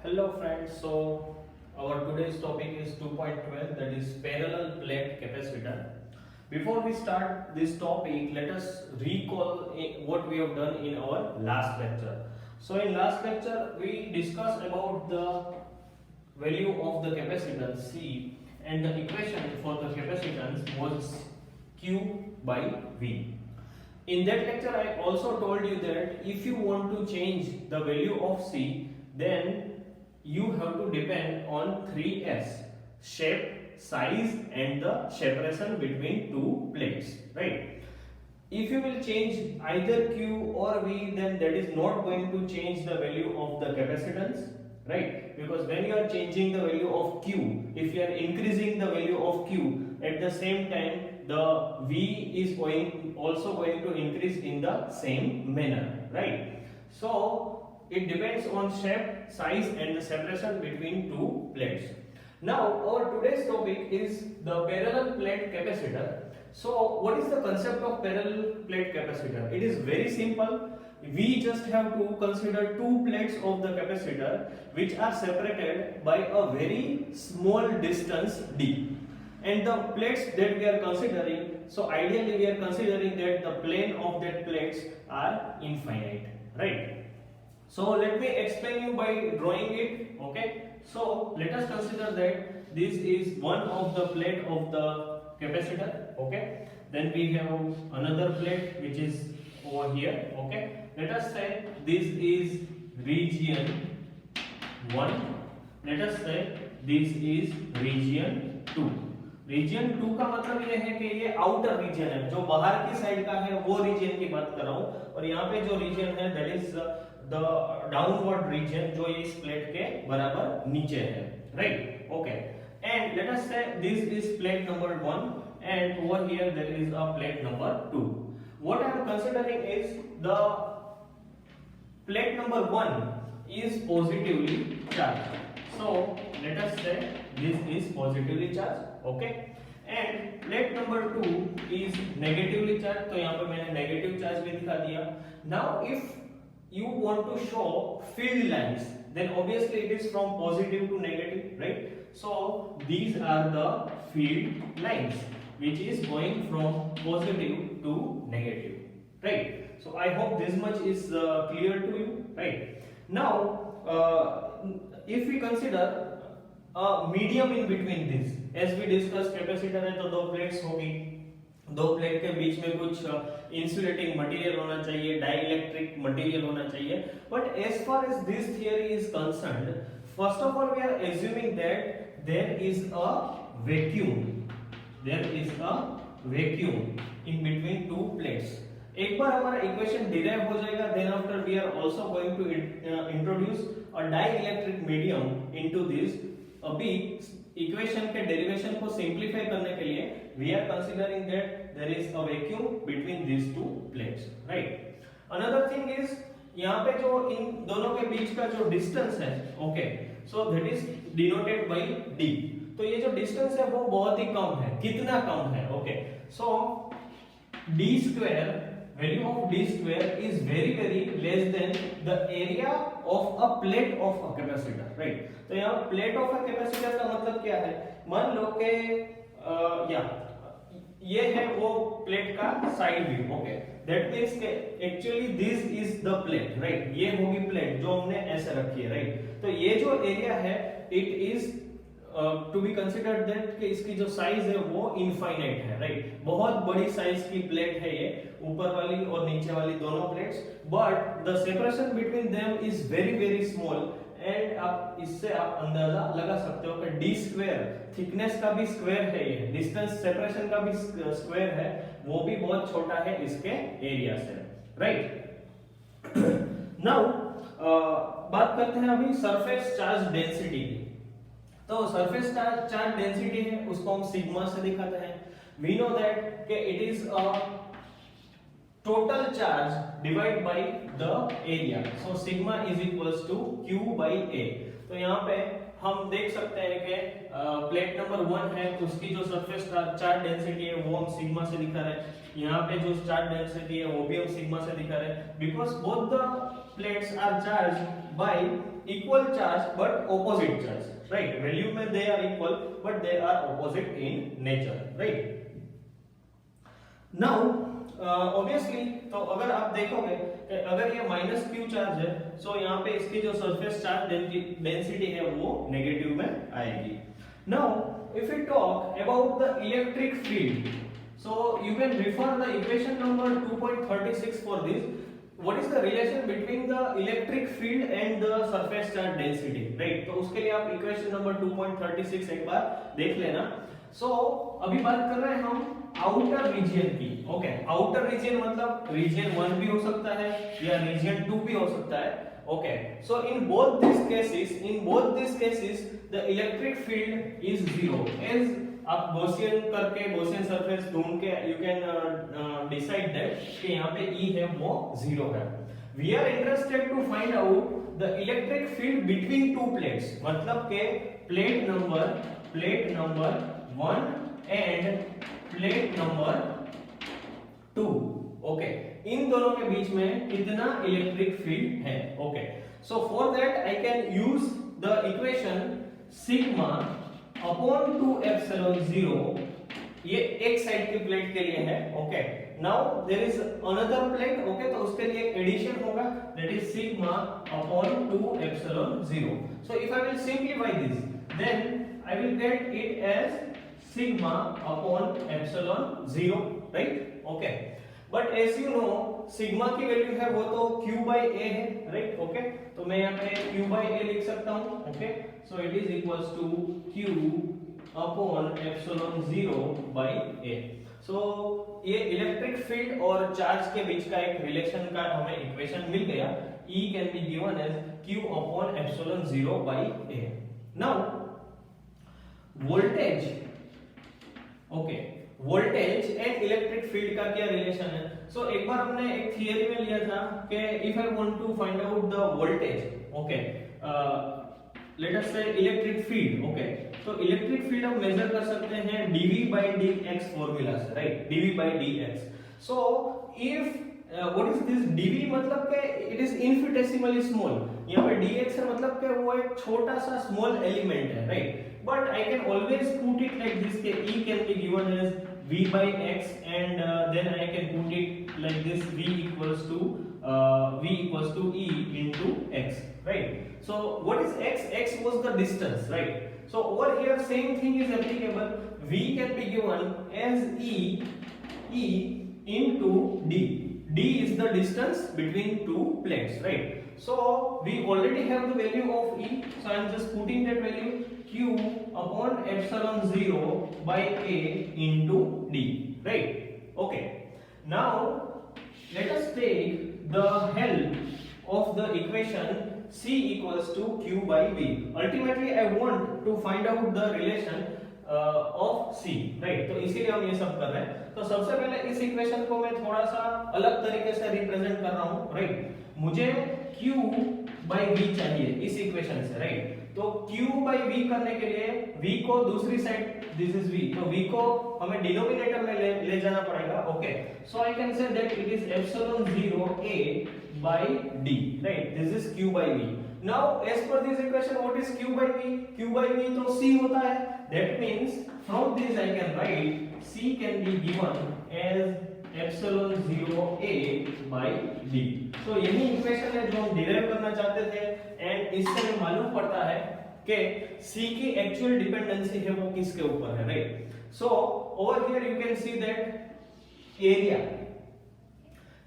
Hello friends, so our today's topic is 2.12, that is parallel plate capacitor. Before we start this topic, let us recall what we have done in our last lecture. So in last lecture we discussed about the value of the capacitance C, and the equation for the capacitance was Q by V. In that lecture I also told you that if you want to change the value of C, then you have to depend on 3S: shape, size and the separation between two plates, right? If you will change either Q or V, then that is not going to change the value of the capacitance, right? Because when you are changing the value of Q, if you are increasing the value of Q, at the same time the V is also going to increase in the same manner, right? So it depends on shape, size and the separation between two plates. Now our today's topic is the parallel plate capacitor. So what is the concept of parallel plate capacitor? It is very simple. We just have to consider two plates of the capacitor which are separated by a very small distance d. And the plates that we are considering, so ideally we are considering that the plane of that plates are infinite, right? So let me explain you by drawing it, okay? So let us consider that this is one of the plate of the capacitor, okay? Then we have another plate which is over here, okay? Let us say this is region 1. Let us say this is region 2. Reason 2 का मतलब ये है कि ये outer reason है, जो बाहर की साइड का है वो रीजन की बात कर रहा हूं, और यहाँ पे जो रीजन है that is the downward region, जो इस प्लेट के बराबर नीचे है, right? Okay, and let us say this is plate number 1 and over here there is a plate number 2. What I am considering is the plate number 1 is positively charged. So let us say this is positively charged, okay, and plate number 2 is negatively charged. तो यहाँ पे मैंने negative charge भी दिखा दिया. Now if you want to show field lines, then obviously it is from positive to negative, right? So these are the field lines which is going from positive to negative, right? So I hope this much is clear to you, right? Now if we consider a medium in between this, as we discussed capacitor है तो दो plates होगी, दो plate के बीच में कुछ insulating material होना चाहिए, डाइइलेक्ट्रिक मटेरियल होना चाहिए. But as far as this theory is concerned, first of all we are assuming that there is a vacuum, in between two plates. एक बार हमारा इक्वेशन डिराइव हो जाएगा, then after we are also going to introduce a dielectric medium into this. अभी equation के derivation को simplify करने के लिए we are considering that there is a vacuum between this two plates, right? Another thing is, यहाँ पे जो इन दोनों के बीच का जो डिस्टेंस है, okay, so that is denoted by d. तो ये जो डिस्टेंस है वो बहुत ही कम है. कितना कम है? Okay, so d square, value of d square is very less than the area of a plate of a capacitor, right? तो यहाँ plate of a capacitor का मतलब क्या है? मान लो कि ये है वो प्लेट का side view, okay, that means कि actually this is the plate, right? ये होगी प्लेट जो हमने ऐसे रखी है, राइट? तो ये जो एरिया है it is to be considered that कि इसकी जो साइज है वो इनफाइनाइट है, राइट? बहुत बड़ी साइज की प्लेट है ये, ऊपर वाली और नीचे वाली दोनों plates, but the separation between them is very small. And आप इससे आप अंदाजा लगा सकते हो कि d स्क्वायर, थिकनेस का भी स्क्वायर है ये, डिस्टेंस सेपरेशन का भी स्क्वायर है, वो भी बहुत छोटा है इसके एरिया से, राइट? नाउ बात करते हैं अभी सरफेस चार्ज डेंसिटी की. तो सरफेस चार्ज डेंसिटी है उसको हम सिग्मा से दिखाते हैं. वी नो दैट कि it is a total charge divide by the area, so sigma is equals to q by a. तो यहाँ पे हम देख सकते हैं कि प्लेट नंबर 1 है, उसकी जो सरफेस चार्ज डेंसिटी है वो हम सिग्मा से दिखा रहे हैं. यहाँ पे जो चार्ज डेंसिटी है वो भी हम सिग्मा से दिखा रहे हैं, because both the plates are charged by equal charge but opposite charge, right? Value में they are equal but they are opposite in nature, right? Now obviously तो अगर आप देखोगे कि अगर ये माइनस क्यू चार्ज है, सो यहाँ पे इसकी जो सरफेस चार्ज डेंसिटी है वो नेगेटिव में आएगी. Now if you talk about the electric field, so you can refer the equation number 2.36 for this. What is the relation between the electric field and the surface charge density, right? तो उसके लिए आप equation number 2.36 एक बार देख लेना. So अभी बात कर रहे हैं हम आउटर रीजन की. ओके, आउटर रीजन मतलब रीजन 1 भी हो सकता है या रीजन 2 भी हो सकता है. Okay, so in both this cases the electric field is zero. As आप गॉसियन करके गॉसियन सरफेस ढूंढ के यू कैन डिसाइड दैट कि यहाँ पे E है वो जीरो है. We are interested to find out the electric field between two plates, मतलब के plate number 1 and plate number 2. Okay, इन दोनों के बीच में कितना इलेक्ट्रिक फील्ड है. Okay, so for that I can use the equation sigma upon 2 epsilon 0. ये एक साइड की प्लेट के लिए है. Okay, now there is another plate. Okay, तो उसके लिए एडिशन होगा, that is sigma upon 2 epsilon 0. So if I will simplify this, then I will get it as sigma upon epsilon 0, right? Okay, but as you know sigma की value है वो तो q by a है, right? Okay, तो मैं यहाँ पे q by a लिख सकता हूँ. Okay, so it is equals to q upon epsilon 0 by a. So ये इलेक्ट्रिक फील्ड और चार्ज के बीच का एक रिलेशन का हमें इक्वेशन मिल गया. E can be given as q upon epsilon 0 by a. Now voltage, okay, voltage and electric field का क्या रिलेशन है. सो एक बार हमने एक थियरी में लिया था कि if I want to find out the voltage, okay, let us say electric field. Okay, तो इलेक्ट्रिक फील्ड हम मेजर कर सकते हैं dV by dx फॉर्मूला से, right? dV by dx. So if what is this dV, मतलब के it is इनफिनिटेसिमली small. यहाँ पे dx है मतलब के वो एक छोटा सा स्मॉल एलिमेंट है, right? But I can always put it like this, के E can be given as V by x and then I can put it like this, V equals to E into x, right? So what is x? X was the distance, right? So over here same thing is applicable. V can be given as E into D. D is the distance between two plates, right? So we already have the value of E, so I am just putting that value q upon epsilon 0 by a into d, right? Okay, now let us take the help of the equation c equals to q by v. Ultimately I want to find out the relation of c, right? तो इसीलिए हम ये सब कर रहे हैं. तो सबसे पहले इस इक्वेशन को मैं थोड़ा सा अलग तरीके से रिप्रेजेंट कर रहा हूँ, राइट? मुझे q by v चाहिए इस इक्वेशन से, राइट? तो q by v करने के लिए v को दूसरी साइड, दिस इज v, तो v को हमें डिनोमिनेटर में ले जाना पड़ेगा. Okay, so I can say that it is epsilon 0 a by d, right? This is q by v. Now as per this equation what is q by v? q by v तो c होता है. That means from this I can write c can be given as epsilon 0 a by d. तो यही equation है जो हम derive करना चाहते थे एंड इससे हमें मालूम पड़ता है कि c की एक्चुअल डिपेंडेंसी है वो किसके ऊपर है, right? So over here you can see that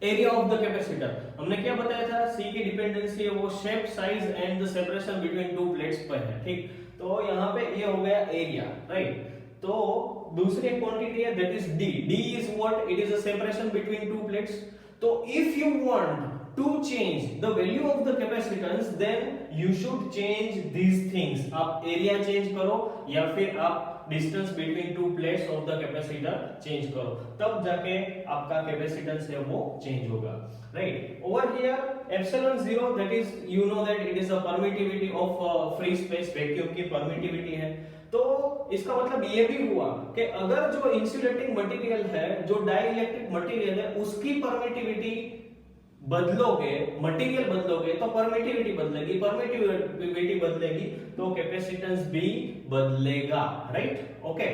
area of the capacitor. हमने क्या बताया था? c की डिपेंडेंसी है वो shape, size and the separation between two plates पर है, ठीक? तो यहाँ पे ये हो गया एरिया, राइट? तो दूसरी क्वांटिटी है that is d. d is what? It is a separation between two plates. तो if you want to change the value of the capacitance then you should change these things. आप area change करो या फिर आप distance between two plates of the capacitor change करो, तब जाके आपका capacitance है वो change होगा, right? Over here epsilon 0, that is you know that it is a permittivity of free space, vacuum की permittivity है. तो इसका मतलब ये भी हुआ कि अगर जो इंसुलेटिंग मटेरियल है, जो डाइइलेक्ट्रिक मटेरियल है, उसकी परमिटिविटी बदलोगे, मटेरियल बदलोगे तो परमिटिविटी बदलेगी, परमिटिविटी बदलेगी तो कैपेसिटेंस भी बदलेगा, राइट। ओके,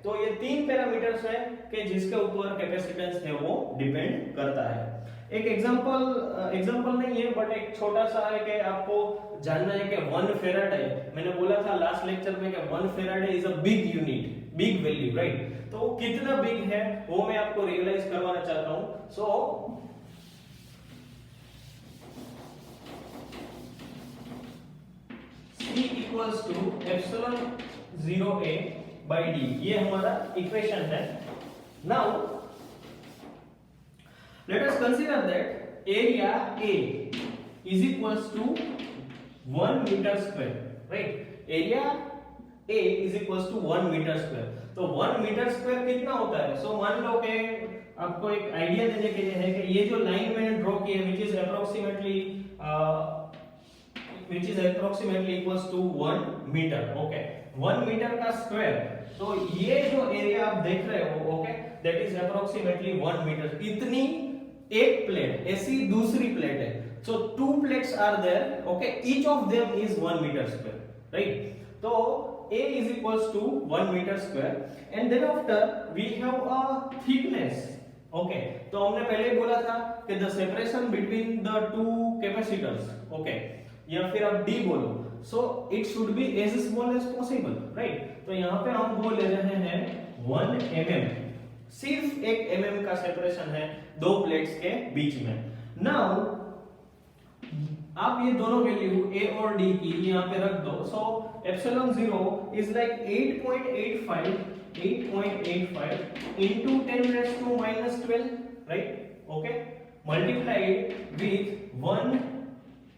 तो ये तीन पैरामीटर्स है कि जिसके ऊपर कैपेसिटेंस है वो डिपेंड करता है। एक एग्जांपल नहीं है बट एक छोटा सा है कि आपको जानना है कि 1 फेराडे, मैंने बोला था लास्ट लेक्चर में कि 1 Faraday is a big unit, big value, right. तो वो कितना बिग है वो मैं आपको रियलाइज करवाना चाहता हूं। So C equals to epsilon 0a by d, ये हमारा इक्वेशन है। Now let us consider that area A is equals to 1 meter square, right? area A is equals to 1 meter square। तो 1 मीटर स्क्वायर कितना होता है? सो मान लो कि आपको एक आइडिया देने के लिए है कि ये जो लाइन मैंने ड्रॉ की है which is approximately equals to 1 meter, okay? 1 metre का स्क्वायर, तो ये जो एरिया आप देख रहे हो, okay, that is approximately 1 metre. इतनी एक प्लेट, ऐसी दूसरी प्लेट है, so two plates are there, okay, each of them is 1 metre square, right. तो A is equals to 1 meter square and then after we have a thickness, okay, तो हमने पहले बोला था कि the separation between the two capacitors, okay, या फिर आप D बोलो, so it should be as small as possible, right। तो यहाँ पे हम वो ले रहे हैं 1 mm, सिर्फ 1 mm का सेपरेशन है दो प्लेट्स के बीच में। नाउ आप ये दोनों वैल्यू A और D की यहाँ पे रख दो, सो epsilon 0 is like 8.85 into 10 raised to minus 12, right? Okay, multiplied with 1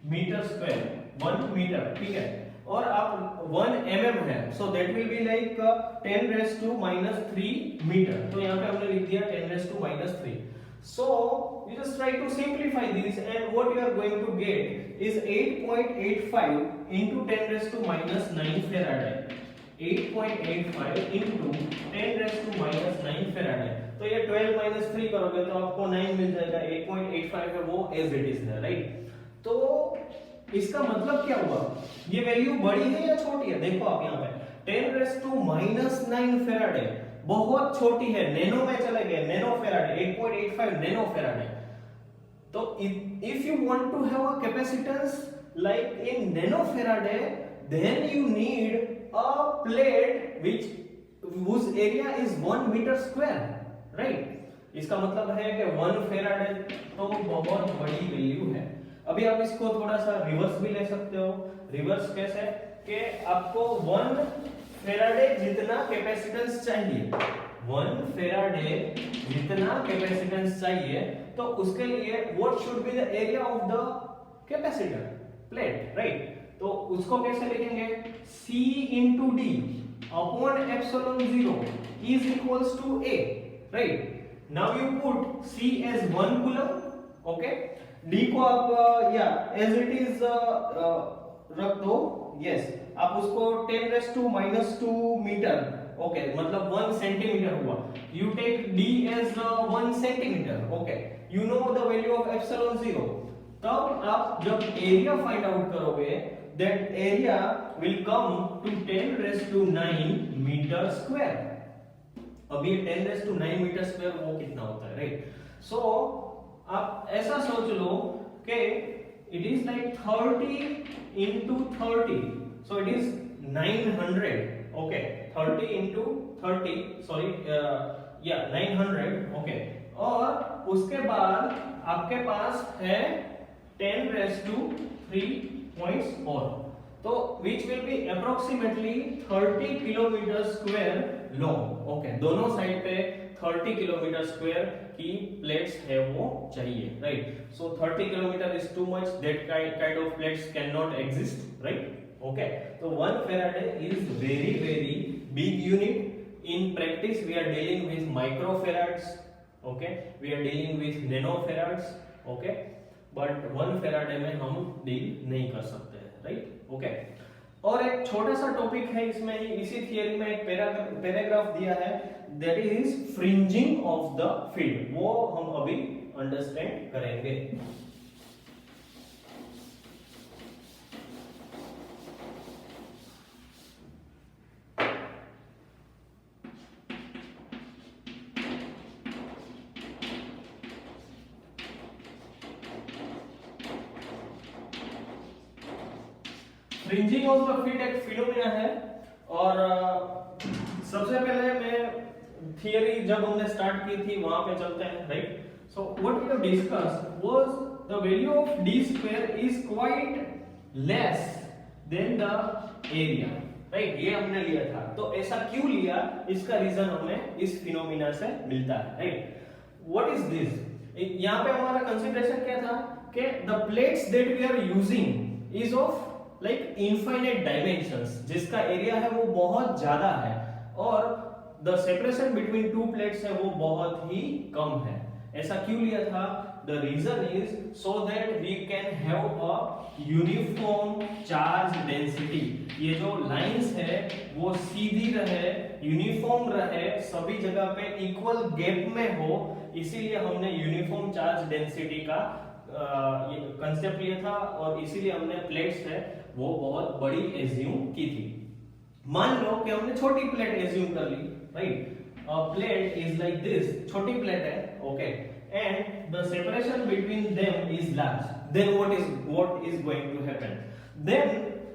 meter square, 1 meter, ठीक है, और आप 1 mm है, so that will be like 10 raised to minus 3 meter। तो यहाँ पे हमने लिख दिया 10 raised to minus 3। So you just try to simplify this and what you are going to get is 8.85 into 10 raised to minus 9 farad, 8.85 into 10 raised to minus 9 farad। तो ये 12 minus 3 करोगे तो आपको 9 मिल जाएगा, 8.85 है वो as it is है, right. तो इसका मतलब क्या हुआ, ये वैल्यू बड़ी है या छोटी है? देखो आप यहाँ पे 10 raised to minus 9 farad है, बहुत छोटी है, नैनो में चले गए, नैनो फेराड, 8.85 नैनो फेराड है। तो if you want to have a capacitance like in nano farad, then you need a plate whose area is 1 meter square, right। इसका मतलब है कि 1 फेराड तो बहुत बड़ी वैल्यू है। अभी आप इसको थोड़ा सा रिवर्स भी ले सकते हो। रिवर्स कैसे कि आपको 1 फेराडे जितना कैपेसिटेंस चाहिए, 1 फेराडे जितना कैपेसिटेंस चाहिए, तो उसके लिए what should be the area of the capacitor plate, right. तो उसको कैसे लिखेंगे? C into D upon epsilon 0 is equals to A, right। now you put C as 1 coulomb, okay, D को आप या as it is रख दो, yes, आप उसको 10 raised to minus 2 metre, okay, मतलब 1 सेंटीमीटर हुआ। You take D as 1 centimetre, okay, you know the value of epsilon 0। तब आप जब एरिया फाइंड आउट करोगे, that area will come to 10 raised to 9 metre square. अब ये 10 raised to 9 मीटर स्क्वायर वो कितना होता है, राइट। सो आप ऐसा सोच लो कि it is like 30 into 30, so it is 900, okay, 30 into 30, sorry, 900, okay, और उसके बाद आपके पास है 10 raised to 3 points और, तो which will be approximately 30 kilometre square long, okay, दोनों साइड पे 30 किलोमीटर स्क्वायर की प्लेट्स है वो चाहिए, राइट। So 30 kilometre is too much, that kind of plates can not exist, right, okay. तो 1 faraday is very very big unit. In practice we are dealing with microfarads, okay, we are dealing with nanofarads, okay, but 1 faraday में हम deal नहीं कर सकते हैं, right, okay. और एक छोटा सा टॉपिक है इसमें, इसी थियरी में एक पैराग्राफ दिया है, that is fringing of the field, वो हम अभी अंडरस्टैंड करेंगे। फ्रिंजिंग ऑफ द फील्ड एक फिनोमिना है और सबसे पहले मैं थियरी जब हमने स्टार्ट की थी वहां पे चलते हैं, right. So what we have discussed was the value of d square is quite less than the area, right. ये हमने लिया था, तो ऐसा क्यों लिया, इसका रीजन हमें इस फिनोमिना से मिलता है, राइट। व्हाट इज दिस, यहाँ पे हमारा कंसीडरेशन क्या था कि the plates that we are using is of like infinite dimensions, जिसका एरिया है वो बहुत ज्यादा है और the separation between two plates है वो बहुत ही कम है। ऐसा क्यों लिया था, the reason is so that we can have a uniform charge density. ये जो लाइंस है वो सीधी रहे, यूनिफॉर्म रहे, सभी जगह पे इक्वल गैप में हो, इसीलिए हमने यूनिफॉर्म चार्ज डेंसिटी का कंसेप्ट लिया था और इसीलिए हमने प्लेट्स है वो बहुत बड़ी एज्यूम की थी। मान लो कि हमने छोटी प्लेट एज्यूम कर ली, right. Plate is like this, छोटी प्लेट है, okay, and the separation between them is large, then what is going to happen, then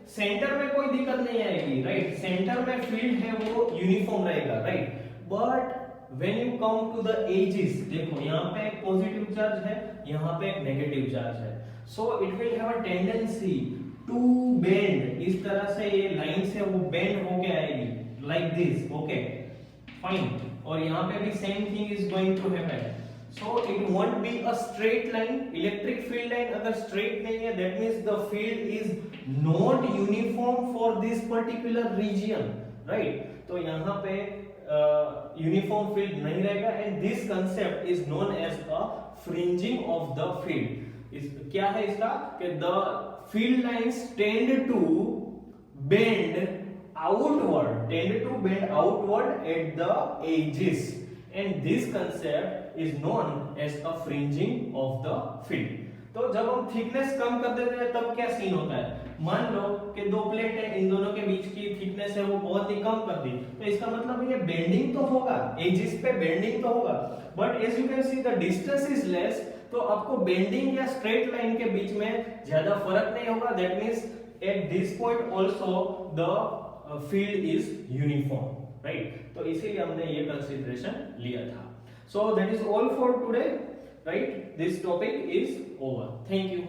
centre में कोई दिक्कत नहीं आएगी, राइट। सेंटर में फील्ड है वो यूनिफॉर्म रहेगा, right. But when you come to the edges, देखो यहाँ पे एक पॉजिटिव चार्ज है, यहाँ पे एक नेगेटिव चार्ज है, so it will have a tendency to bend। इस तरह से ये लाइन से वो बेंड होके आएगी like this, okay, fine। और यहाँ पे भी same thing is going to happen, so it won't be a straight line। Electric field line अगर स्ट्रेट नहीं है, that means the field is not uniform for this particular region, right। तो यहाँ पे यूनिफॉर्म फील्ड नहीं रहेगा and this concept is known as a fringing of the field. क्या है इसका कि the field lines tend to bend outward at the edges and this concept is known as a fringing of the field. तो जब हम thickness कम कर देते हैं तब क्या सीन होता है, मान लो कि दो प्लेट है, इन दोनों के बीच की थिकनेस है वो बहुत ही कम कर दी, तो इसका मतलब ये बेंडिंग तो होगा, एजेस पे बेंडिंग तो होगा, but as you can see the distance is less, तो आपको बेंडिंग या स्ट्रेट लाइन के बीच में ज्यादा फर्क नहीं होगा। That means at this point also the field is uniform, right. तो इसीलिए हमने ये कंसीडरेशन लिया था। So that is all for today, right। This topic is over, thank you।